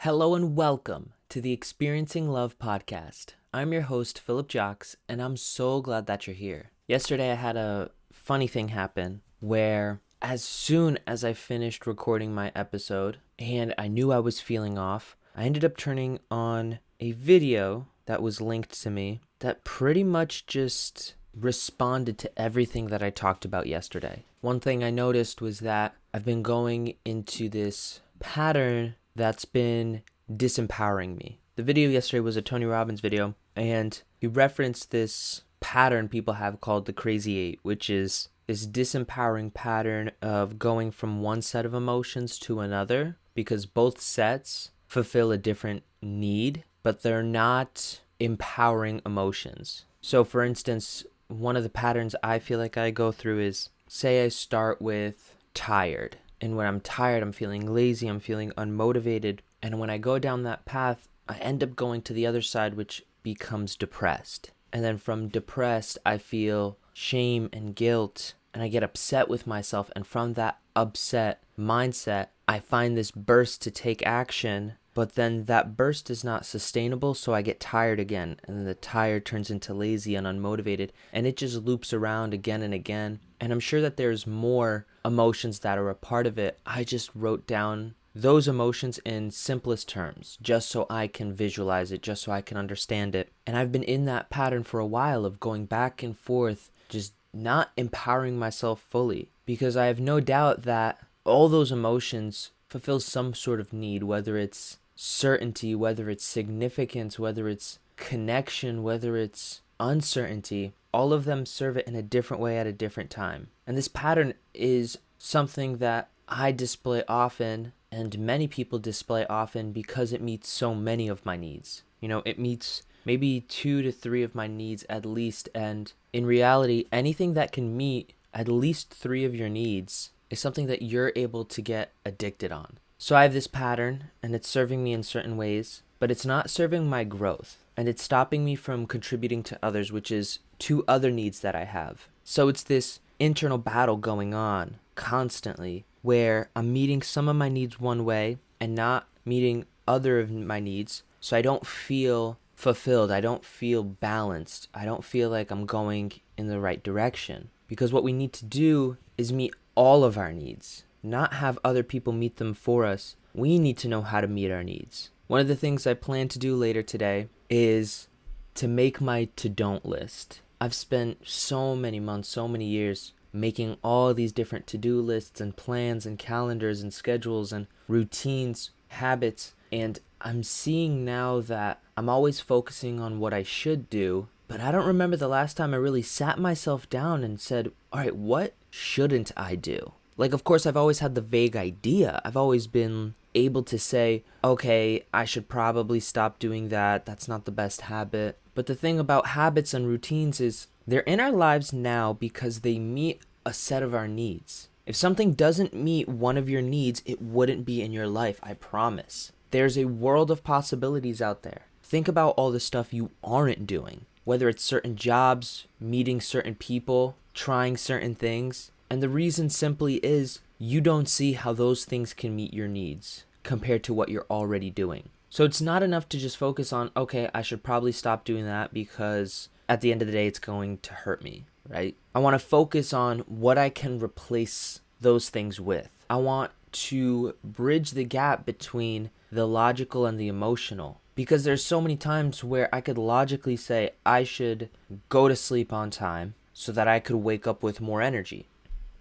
Hello and welcome to the Experiencing Love podcast. I'm your host, Philip Jocks, and I'm so glad that you're here. Yesterday, I had a funny thing happen where, as soon as I finished recording my episode and I knew I was feeling off, I ended up turning on a video that was linked to me that pretty much just responded to everything that I talked about yesterday. One thing I noticed was that I've been going into this pattern that's been disempowering me. The video yesterday was a Tony Robbins video, and he referenced this pattern people have called the Crazy Eight, which is this disempowering pattern of going from one set of emotions to another because both sets fulfill a different need, but they're not empowering emotions. So for instance, one of the patterns I feel like I go through is, say I start with tired. And when I'm tired, I'm feeling lazy, I'm feeling unmotivated. And when I go down that path, I end up going to the other side, which becomes depressed. And then from depressed, I feel shame and guilt, and I get upset with myself. And from that upset mindset, I find this burst to take action, but then that burst is not sustainable, so I get tired again. And then the tired turns into lazy and unmotivated, and it just loops around again and again. And I'm sure that there's more emotions that are a part of it. I just wrote down those emotions in simplest terms, just so I can visualize it, just so I can understand it. And I've been in that pattern for a while of going back and forth, just not empowering myself fully, because I have no doubt that all those emotions fulfill some sort of need, whether it's certainty, whether it's significance, whether it's connection, whether it's uncertainty. All of them serve it in a different way at a different time. And this pattern is something that I display often, and many people display often, because it meets so many of my needs. You know, it meets maybe 2 to 3 of my needs at least, and in reality, anything that can meet at least 3 of your needs is something that you're able to get addicted on. So I have this pattern, and it's serving me in certain ways, but it's not serving my growth, and it's stopping me from contributing to others, which is 2 other needs that I have. So it's this internal battle going on constantly, where I'm meeting some of my needs one way and not meeting other of my needs, so I don't feel fulfilled, I don't feel balanced, I don't feel like I'm going in the right direction. Because what we need to do is meet all of our needs, not have other people meet them for us. We need to know how to meet our needs. One of the things I plan to do later today is to make my to-don't list. I've spent so many months, so many years making all these different to-do lists and plans and calendars and schedules and routines, habits, and I'm seeing now that I'm always focusing on what I should do, but I don't remember the last time I really sat myself down and said, all right, what shouldn't I do? Like, of course, I've always had the vague idea. I've always been able to say, okay, I should probably stop doing that. That's not the best habit. But the thing about habits and routines is they're in our lives now because they meet a set of our needs. If something doesn't meet one of your needs, it wouldn't be in your life, I promise. There's a world of possibilities out there. Think about all the stuff you aren't doing, whether it's certain jobs, meeting certain people, trying certain things. And the reason simply is you don't see how those things can meet your needs compared to what you're already doing. So it's not enough to just focus on, okay, I should probably stop doing that because at the end of the day, it's going to hurt me, right? I want to focus on what I can replace those things with. I want to bridge the gap between the logical and the emotional, because there's so many times where I could logically say I should go to sleep on time so that I could wake up with more energy.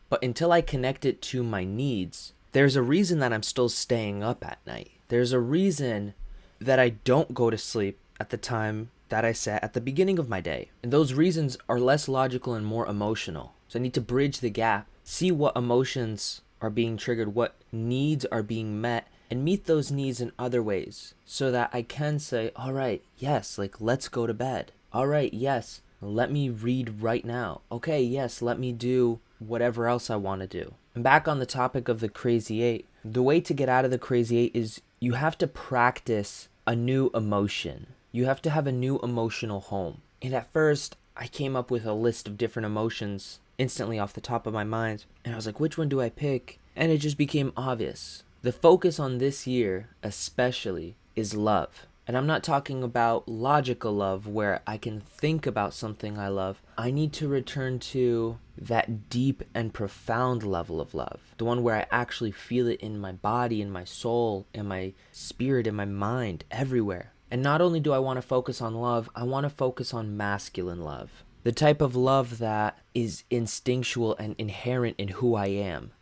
But until I connect it to my needs, there's a reason that I'm still staying up at night. There's a reason that I don't go to sleep at the time that I set at the beginning of my day. And those reasons are less logical and more emotional. So I need to bridge the gap, see what emotions are being triggered, what needs are being met, and meet those needs in other ways so that I can say, all right, yes, like, let's go to bed. All right, yes, let me read right now. Okay, yes, let me do whatever else I want to do. And back on the topic of the Crazy Eight, the way to get out of the Crazy Eight is you have to practice a new emotion. You have to have a new emotional home. And at first, I came up with a list of different emotions instantly off the top of my mind. And I was like, which one do I pick? And it just became obvious. The focus on this year, especially, is love. And I'm not talking about logical love where I can think about something I love. I need to return to that deep and profound level of love. The one where I actually feel it in my body, in my soul, in my spirit, in my mind, everywhere. And not only do I want to focus on love, I want to focus on masculine love. The type of love that is instinctual and inherent in who I am.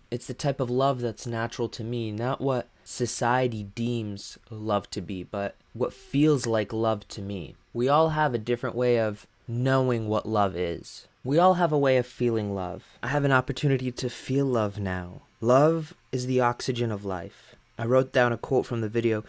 It's the type of love that's natural to me, not what society deems love to be, but what feels like love to me. We all have a different way of knowing what love is. We all have a way of feeling love. I have an opportunity to feel love now. Love is the oxygen of life. I wrote down a quote from the video.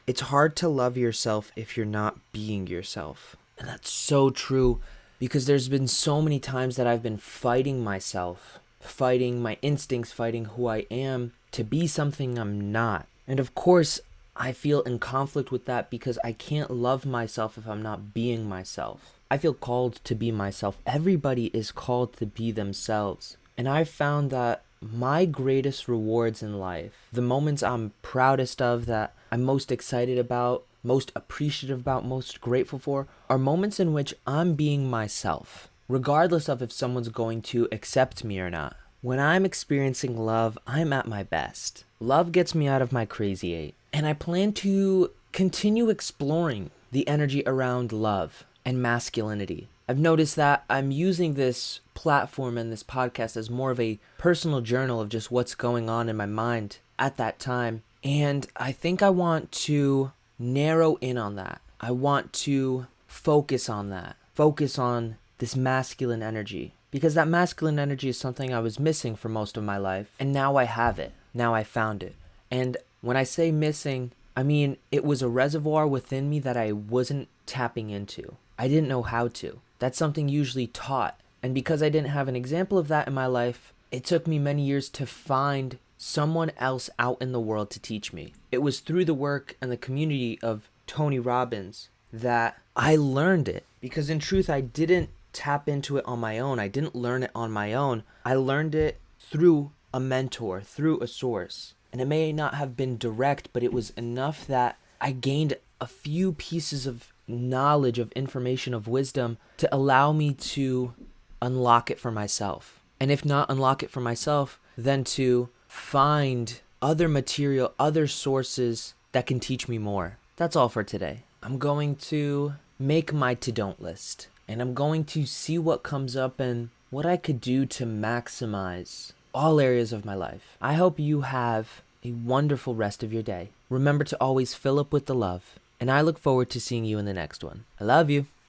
It's hard to love yourself if you're not being yourself. And that's so true, because there's been so many times that I've been fighting myself, fighting my instincts, fighting who I am to be something I'm not. And of course, I feel in conflict with that because I can't love myself if I'm not being myself. I feel called to be myself. Everybody is called to be themselves. And I've found that my greatest rewards in life, the moments I'm proudest of, that I'm most excited about, most appreciative about, most grateful for, are moments in which I'm being myself, regardless of if someone's going to accept me or not. When I'm experiencing love, I'm at my best. Love gets me out of my crazy eight. And I plan to continue exploring the energy around love and masculinity. I've noticed that I'm using this platform and this podcast as more of a personal journal of just what's going on in my mind at that time. And I think I want to narrow in on that. I want to focus on that. Focus on this masculine energy. Because that masculine energy is something I was missing for most of my life. And now I have it. Now I found it. And when I say missing, I mean it was a reservoir within me that I wasn't tapping into. I didn't know how to. That's something usually taught. And because I didn't have an example of that in my life, it took me many years to find someone else out in the world to teach me. It was through the work and the community of Tony Robbins that I learned it. Because in truth, I didn't tap into it on my own. I didn't learn it on my own. I learned it through a mentor, through a source. And it may not have been direct, but it was enough that I gained a few pieces of knowledge, of information, of wisdom to allow me to unlock it for myself. And if not unlock it for myself, then to find other material, other sources that can teach me more. That's all for today. I'm going to make my to-don't list. And I'm going to see what comes up and what I could do to maximize all areas of my life. I hope you have a wonderful rest of your day. Remember to always fill up with the love. And I look forward to seeing you in the next one. I love you.